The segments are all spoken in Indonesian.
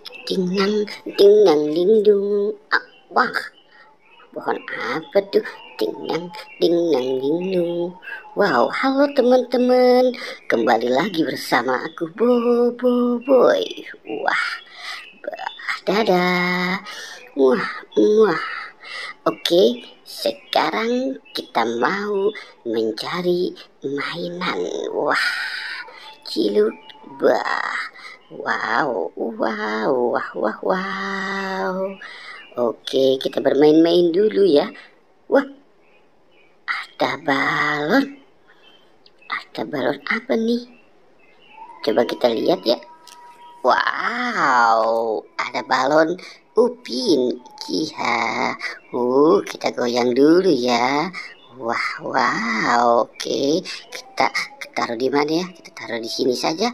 Dingang, dingang, dingdung. Ah, wah, pohon apa tuh? Dingang, dingang, dingdung. Wow, halo teman-teman. Kembali lagi bersama aku Bobo Boy. Wah, dadah. Wah, wah. Oke, sekarang kita mau mencari mainan. Wah, ciluk. Bah. Wow, wow, wah, wah, wow. Oke, kita bermain-main dulu ya. Wah, ada balon. Ada balon apa nih? Coba kita lihat ya. Wow, ada balon upin. Iya. Kita goyang dulu ya. Wah, wow. Oke, kita taruh di mana ya? Kita taruh di sini saja.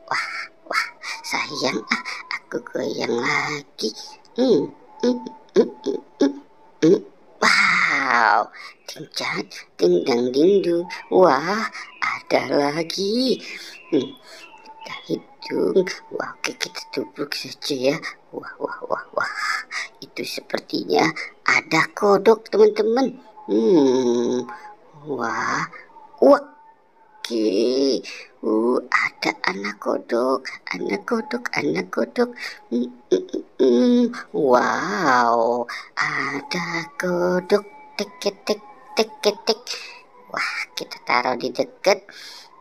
Wah, wah, sayang. Aku goyang lagi. Hmm, hmm, hmm, hmm, hmm, hmm. Wow, dingcat, dingdang, dingdung. Wah, ada lagi. Kita hitung. Wah, oke, kita tubruk saja ya. Wah, wah, wah, wah. Itu sepertinya ada kodok, teman-teman. Wah, wah. Oke, ada anak kodok, anak kodok, anak kodok. Wow, ada kodok, tek tek tek tek. Wah, kita taruh di dekat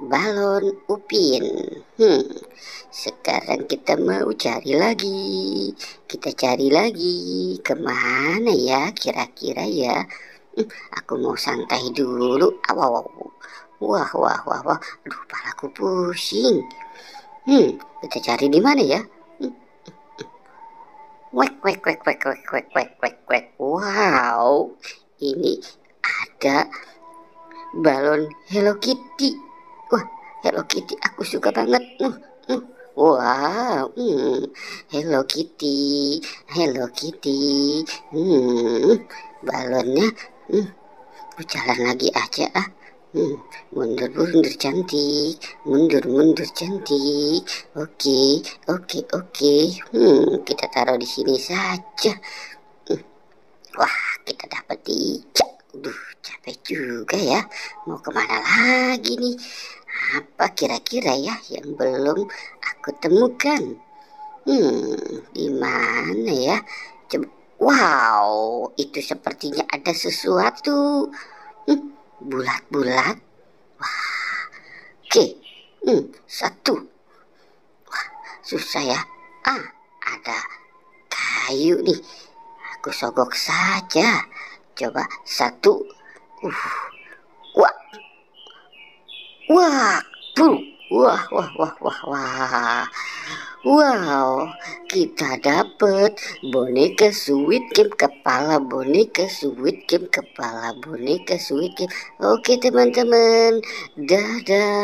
balon upin. Sekarang kita mau cari lagi. Kita cari lagi. Kemana ya kira-kira ya? Aku mau santai dulu. Awaw. Wah, wah, wah, wah. Aduh, palaku pusing. Kita cari di mana ya? Wek, wek, wek, wek, wek, wek, wek, wek, wek. Wow, ini ada balon Hello Kitty. Wah, Hello Kitty, aku suka banget. Wow, Hello Kitty, Hello Kitty. Balonnya, jalan lagi aja ah. Mundur mundur cantik, mundur mundur cantik. Oke, oke, oke. Kita taruh di sini saja. Wah, kita dapat 3. Capek juga ya. Mau kemana lagi nih? Apa kira-kira ya yang belum aku temukan? Di mana ya? Coba. Wow, itu sepertinya ada sesuatu. Bulat-bulat. Wah, oke. 1. Wah, susah ya. Ada kayu nih. Aku sogok saja. Coba 1. Wah, wah, wah, wah, wah, wah, wah. Wow, kita dapat boneka Squid Game kepala, boneka Squid Game kepala, boneka Squid Game. Oke teman-teman, dadah.